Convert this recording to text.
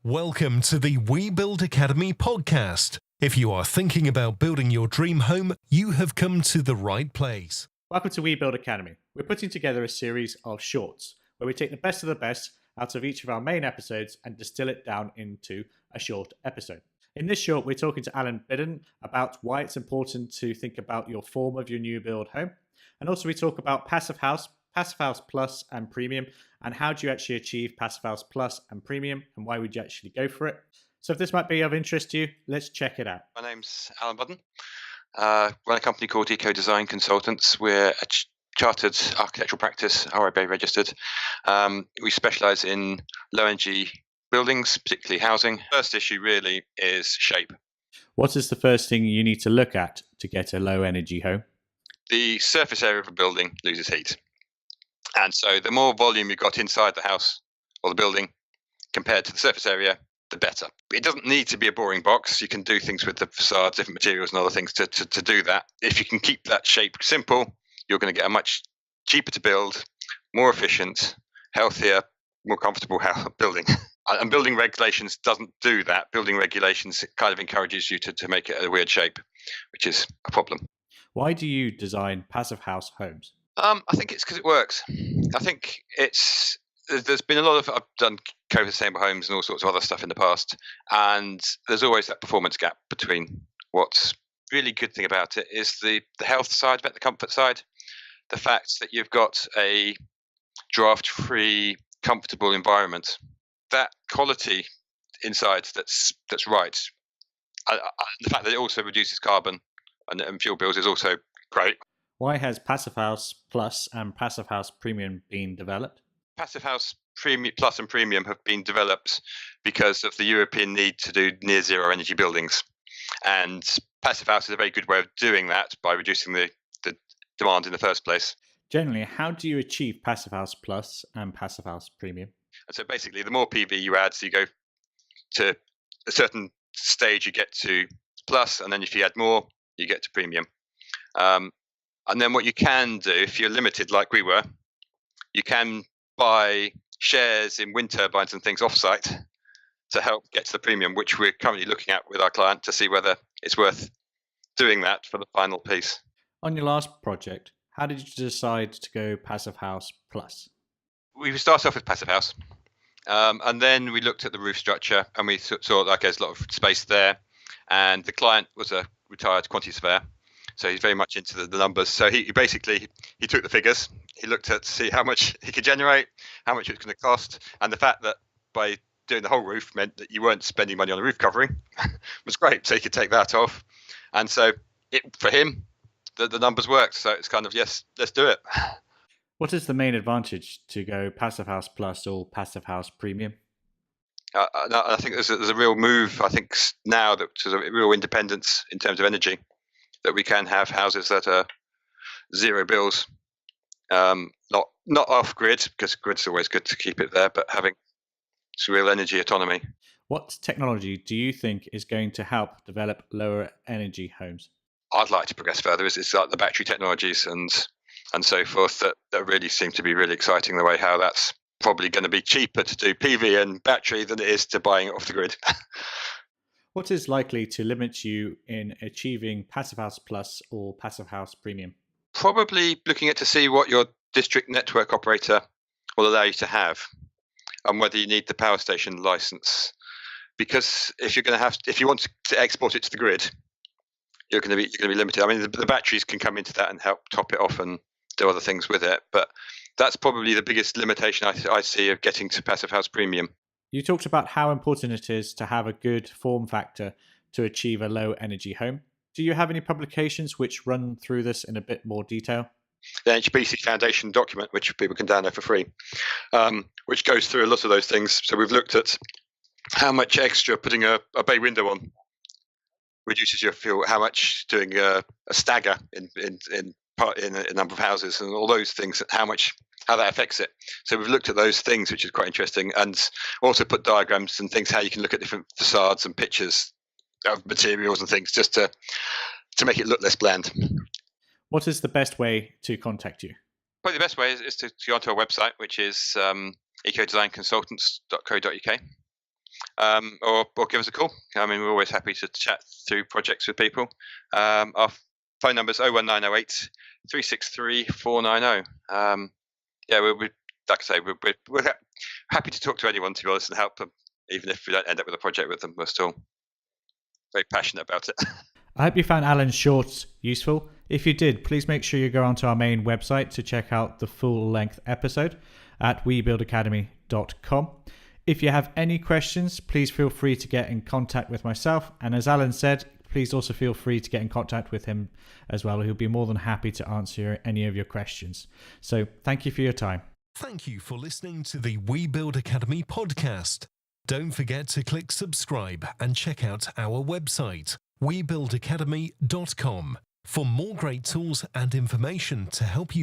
Welcome to the We Build Academy podcast. If you are thinking about building your dream home, you have come to the right place. Welcome to We Build Academy. We're putting together a series of shorts where we take the best of the best out of each of our main episodes and distill it down into a short episode. In this short, we're talking to Alan Budden about why it's important to think about your form of your new build home. And also we talk about Passivhaus Plus and Premium, and how do you actually achieve Passivhaus Plus and Premium, and why would you actually go for it? So if this might be of interest to you, let's check it out. My name's Alan Budden. Run a company called Eco Design Consultants. We're a chartered architectural practice, RIBA registered. We specialise in low energy buildings, particularly housing. First issue really is shape. What is the first thing you need to look at to get a low energy home? The surface area of a building loses heat. And so the more volume you've got inside the house or the building compared to the surface area, the better. It doesn't need to be a boring box. You can do things with the facades, different materials and other things to do that. If you can keep that shape simple, you're going to get a much cheaper to build, more efficient, healthier, more comfortable building. And building regulations doesn't do that. Building regulations kind of encourages you to make it a weird shape, which is a problem. Why do you design Passivhaus homes? I think it's because it works. I think there's been a lot of, I've done co-sustainable homes and all sorts of other stuff in the past, and there's always that performance gap between what's really good thing about it is the health side of it, the comfort side, the fact that you've got a draft-free, comfortable environment. That quality inside that's right. The fact that it also reduces carbon and fuel bills is also great. Why has Passivhaus Plus and Passivhaus Premium been developed? Passivhaus Plus and Premium have been developed because of the European need to do near zero energy buildings. And Passivhaus is a very good way of doing that by reducing the demand in the first place. Generally, how do you achieve Passivhaus Plus and Passivhaus Premium? And so basically, the more PV you add, so you go to a certain stage, you get to Plus, and then if you add more, you get to Premium. And then what you can do, if you're limited like we were, you can buy shares in wind turbines and things off-site to help get to the premium, which we're currently looking at with our client to see whether it's worth doing that for the final piece. On your last project, how did you decide to go Passivhaus Plus? We started off with Passivhaus, and then we looked at the roof structure, and we saw like there's a lot of space there, and the client was a retired quantity surveyor. So he's very much into the numbers. So he basically took the figures. He looked at see how much he could generate, how much it was going to cost, and the fact that by doing the whole roof meant that you weren't spending money on the roof covering was great. So he could take that off, and so for him, the numbers worked. So it's kind of yes, let's do it. What is the main advantage to go Passivhaus Plus or Passivhaus Premium? I think there's a real move. I think now that there's a real independence in terms of energy. That we can have houses that are zero bills, not off grid, because grid's always good to keep it there, but having some real energy autonomy. What technology do you think is going to help develop lower energy homes? I'd like to progress further. It's like the battery technologies and so forth that really seem to be really exciting. The way how that's probably going to be cheaper to do PV and battery than it is to buying it off the grid. What is likely to limit you in achieving Passivhaus Plus or Passivhaus Premium? Probably looking at to see what your district network operator will allow you to have, and whether you need the power station license. Because if you want to export it to the grid, you're going to be limited. I mean, the batteries can come into that and help top it off and do other things with it, but that's probably the biggest limitation I see of getting to Passivhaus Premium. You talked about how important it is to have a good form factor to achieve a low energy home. Do you have any publications which run through this in a bit more detail? The HBC Foundation document, which people can download for free, which goes through a lot of those things. So we've looked at how much extra putting a bay window on reduces your fuel, how much doing a stagger in a number of houses, and all those things, how that affects it. So we've looked at those things, which is quite interesting, and also put diagrams and things how you can look at different facades and pictures of materials and things just to make it look less bland. What is the best way to contact you? Probably the best way is to go onto our website, which is ecodesignconsultants.co.uk. or give us a call. I mean, we're always happy to chat through projects with people. Our phone number is 01908 363 490. Yeah, we're like I say, we're happy to talk to anyone, to be honest, and help them. Even if we don't end up with a project with them, we're still very passionate about it. I hope you found Alan's shorts useful. If you did, please make sure you go onto our main website to check out the full-length episode at webuildacademy.com. If you have any questions, please feel free to get in contact with myself. And as Alan said, please also feel free to get in contact with him as well. He'll be more than happy to answer any of your questions. So thank you for your time. Thank you for listening to the We Build Academy podcast. Don't forget to click subscribe and check out our website, webuildacademy.com, for more great tools and information to help you